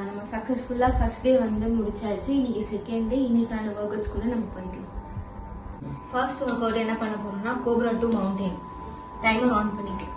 நம்ம சக்ஸஸ்ஃபுல்லாக first day வந்து முடிச்சாச்சு. இன்னைக்கு செகண்ட் டே. இன்னைக்கான ஒர்க் அவுட்ஸ் கூட நம்ம போய்க்கலாம். ஃபர்ஸ்ட் ஒர்க் அவுட் என்ன பண்ண போறோம்னா cobra to mountain. Timer on பண்ணிக்கலாம்.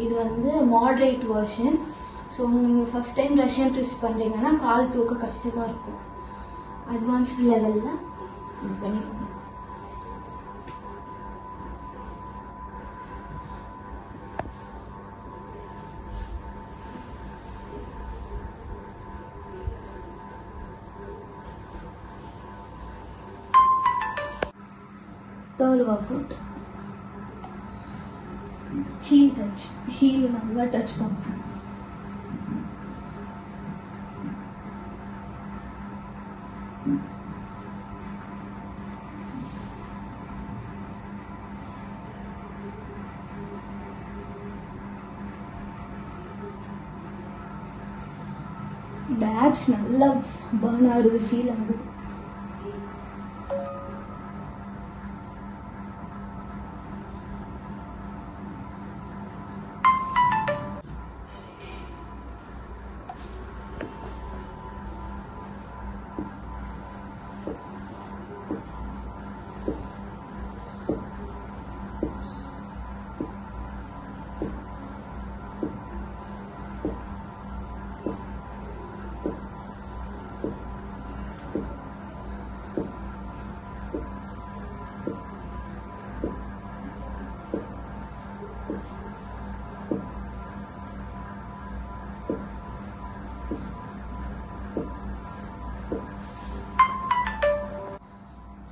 இது வந்து மாடரேட் வெர்ஷன். ஸோ நீங்கள் ஃபர்ஸ்ட் டைம் ரஷ்யன் ட்விஸ்ட் பண்ணுறீங்கன்னா கால் தூக்க கஷ்டமாக இருக்கும். அட்வான்ஸ்ட் லெவலில் இது பண்ணிக்கோங்க. Third workout heel touch. Heel நல்லா டச் பண்ணுறேன். abs நல்லா பர்ன் ஆகுது, ஃபீல் ஆகுது.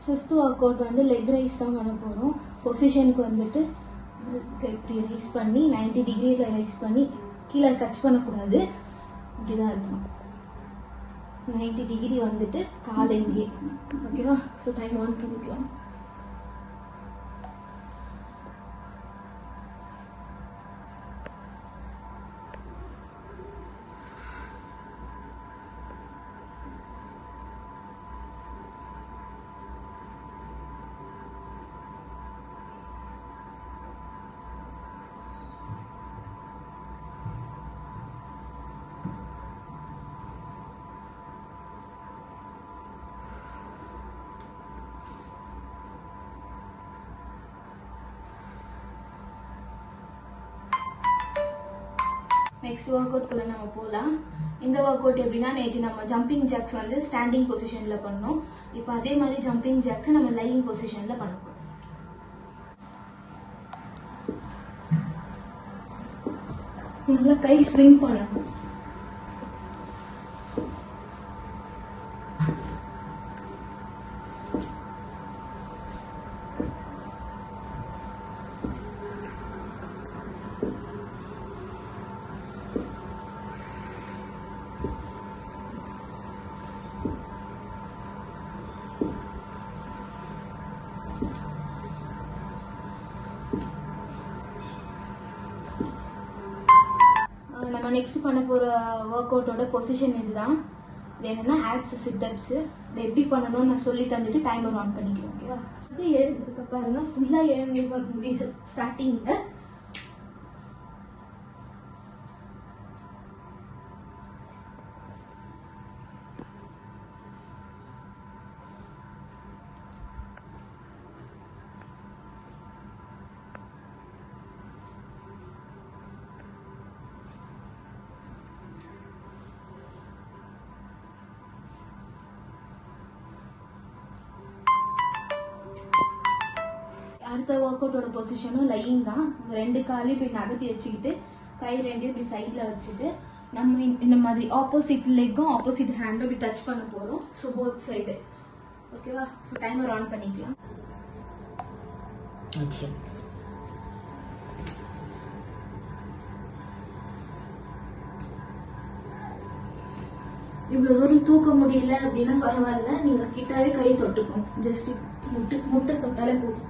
ஃபிஃப்த் ஒர்க் அவுட் வந்து லெக் ரைஸ் தான் பண்ண போகிறோம். பொசிஷனுக்கு வந்துட்டு இப்படி ரைஸ் பண்ணி 90 டிகிரிஸில் ரைஸ் பண்ணி கீழே டச் பண்ணக்கூடாது, இப்படி தான் இருக்கணும். 90 டிகிரி வந்துட்டு கால் எங்கே, ஓகேவா? ஸோ டைம் ஆன் பண்ணிக்கலாம். நெக்ஸ்ட் ஒர்க் அவுட்குள்ள நம்ம போகலாம். இந்த ஒர்க் அவுட் எப்படின்னா, நேற்று நம்ம ஜம்பிங் ஜாக்ஸ் வந்து ஸ்டாண்டிங் பொசிஷன்ல பண்ணோம். இப்போ அதே மாதிரி ஜம்பிங் ஜாக்ஸ் நம்ம லையிங் பொசிஷன்ல பண்ண போறோம். நல்லா கை ஸ்விங் பண்ணணும். நம்ம நெக்ஸ்ட் பண்ண போகிற ஒர்க் அவுட்டோட பொசிஷன் இதுதான். இது என்னன்னா ஆப்ஸ் சிட்டப்ஸ். இதை எப்படி பண்ணணும்னு நான் சொல்லி தந்துட்டு டைமர் ஆன் பண்ணிக்கிறேன், ஓகேவா? அது எழுதுறதுக்கு பாருங்க, ஃபுல்லாக எழுந்து வர முடியுது ஸ்டார்டிங்கில். அடுத்த ஒர்க் அவுட்டோட பொசிஷனும் லையிங் தான். 2 காலையும் இப்படி நகர்த்தி வச்சுக்கிட்டு கை 2 இப்படி சைடில் வச்சுட்டு நம்ம இந்த மாதிரி ஆப்போசிட் லெக்கும் ஆப்போசிட் ஹேண்டும் இப்படி டச் பண்ண போகிறோம். So both side. ஓகேவா? ஸோ டைமர் ஆன் பண்ணிக்கலாம். இவ்வளோ தூரம் தூக்க முடியல அப்படின்னா பரவாயில்ல, நீங்க கிட்டாவே கை தொட்டுக்கும். ஜஸ்ட் முட்டை தொட்டாலே போதும்.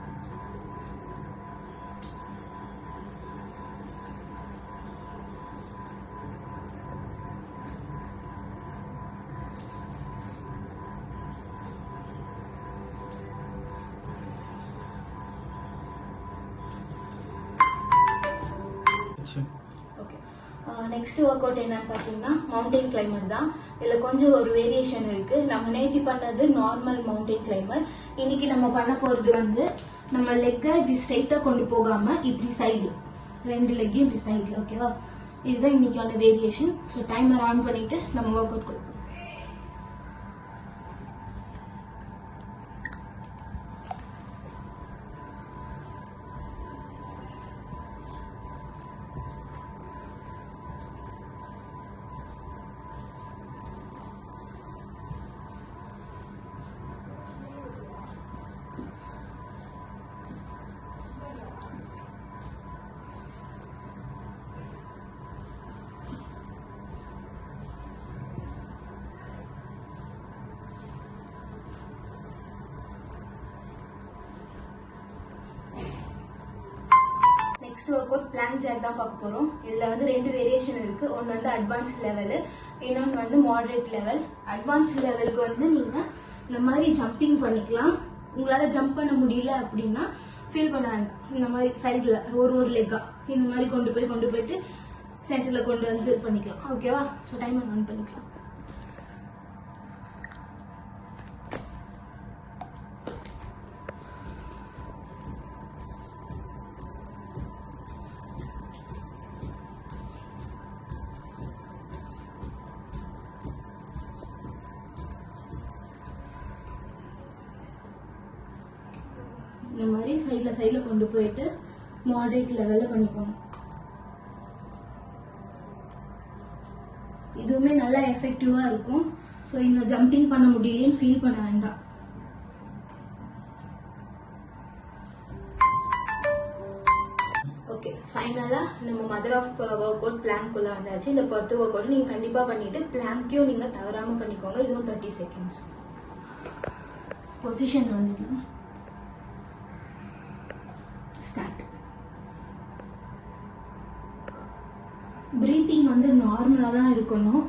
நெக்ஸ்ட் ஒர்க் அவுட் என்னன்னு பார்த்தீங்கன்னா மவுண்டைன் கிளைமர் தான். இதில் கொஞ்சம் ஒரு வேரியேஷன் இருக்கு. நம்ம நேத்தி பண்ணது நார்மல் மவுண்டைன் கிளைமர். இன்னைக்கு நம்ம பண்ண போறது வந்து நம்ம லெக்கை இப்படி ஸ்ட்ரைட்டா கொண்டு போகாம இப்படி சைடு 2 லெக்கையும் இப்படி சைடில். ஓகேவா? இதுதான் இன்னைக்கான வேரியேஷன். ஸோ டைமர் ஆன் பண்ணிட்டு நம்ம ஒர்க் அவுட் கொடுப்போம். Next workout plank jack தான் பார்க்க போறோம். இதுல வந்து 2 வேரியேஷன் இருக்கு. ஒன்னு வந்து அட்வான்ஸ்ட் லெவல், இன்னொன்று வந்து மாடரேட் லெவல். அட்வான்ஸ்ட் லெவலுக்கு வந்து நீங்க இந்த மாதிரி ஜம்பிங் பண்ணிக்கலாம். உங்களால ஜம்ப் பண்ண முடியல அப்படின்னா ஃபீல் பண்ண வேண்டாம். இந்த மாதிரி சைட்ல ஒரு லெக்கா இந்த மாதிரி கொண்டு போயிட்டு சென்டர்ல கொண்டு வந்து பண்ணிக்கலாம். ஓகேவா? ஸோ டைமர் ஆன் பண்ணிக்கலாம். இந்த மாதிரி சைட்ல கொண்டு போயிட்டு மாடரேட் லெவல்ல பண்ணிக்கோங்க. இதுவுமே நல்லா எஃபெக்டிவா இருக்கும். ஸோ இன்னும் ஜம்பிங் பண்ண முடியலன்னு ஃபீல் பண்ண வேண்டாம். ஓகே, ஃபைனலா நம்ம மதர் ஆஃப் ஒர்க் அவுட் பிளாங்க்குள்ள வந்தாச்சு. இந்த 10 ஒர்க் அவுட் நீங்க கண்டிப்பா பண்ணிட்டு பிளாங்கையும் நீங்க தவறாம பண்ணிக்கோங்க. இதுவும் 30 செகண்ட்ஸ். பொசிஷன் வந்துடலாம். ஸ்டார்ட். பிரீத்திங் வந்து நார்மலா தான் இருக்கணும்.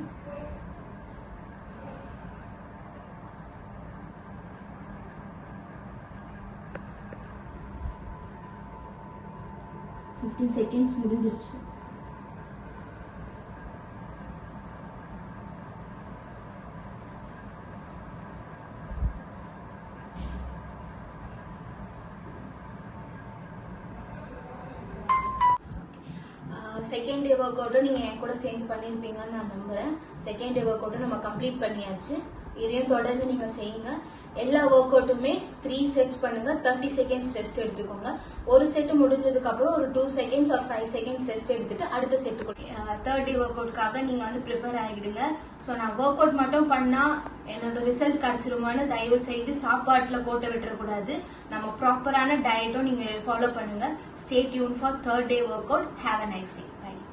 செகண்ட்ஸ் முடிஞ்சிருச்சு. செகண்ட் டே ஒர்க் அவுட்டும் நீங்கள் என் கூட சேர்ந்து பண்ணியிருப்பீங்கன்னு நான் நம்புகிறேன். செகண்ட் டே ஒர்க் அவுட்டும் நம்ம கம்ப்ளீட் பண்ணியாச்சு. இதையும் தொடர்ந்து நீங்கள் செய்யுங்க. எல்லா ஒர்க் அவுட்டுமே 3 செட்ஸ் பண்ணுங்க. 30 செகண்ட்ஸ் ரெஸ்ட் எடுத்துக்கோங்க. ஒரு செட் முடிஞ்சதுக்கு அப்புறம் ஒரு 2 செகண்ட்ஸ் ஆர் 5 செகண்ட்ஸ் ரெஸ்ட் எடுத்துட்டு அடுத்த செட் கொடுங்க. தேர்ட் டே ஒர்க் அவுட்காக நீங்கள் வந்து ப்ரிப்பேர் ஆகிடுங்க. ஸோ நான் ஒர்க் அவுட் மட்டும் பண்ணால் என்னோட ரிசல்ட் கிடைச்சிருமான்னு தயவு செய்து சாப்பாட்டில் கோட்டை விட்டுறக்கூடாது. நம்ம ப்ராப்பரான டயட்டும் நீங்கள் ஃபாலோ பண்ணுங்க. Stay tune for third day work out. Have a nice day. Bye.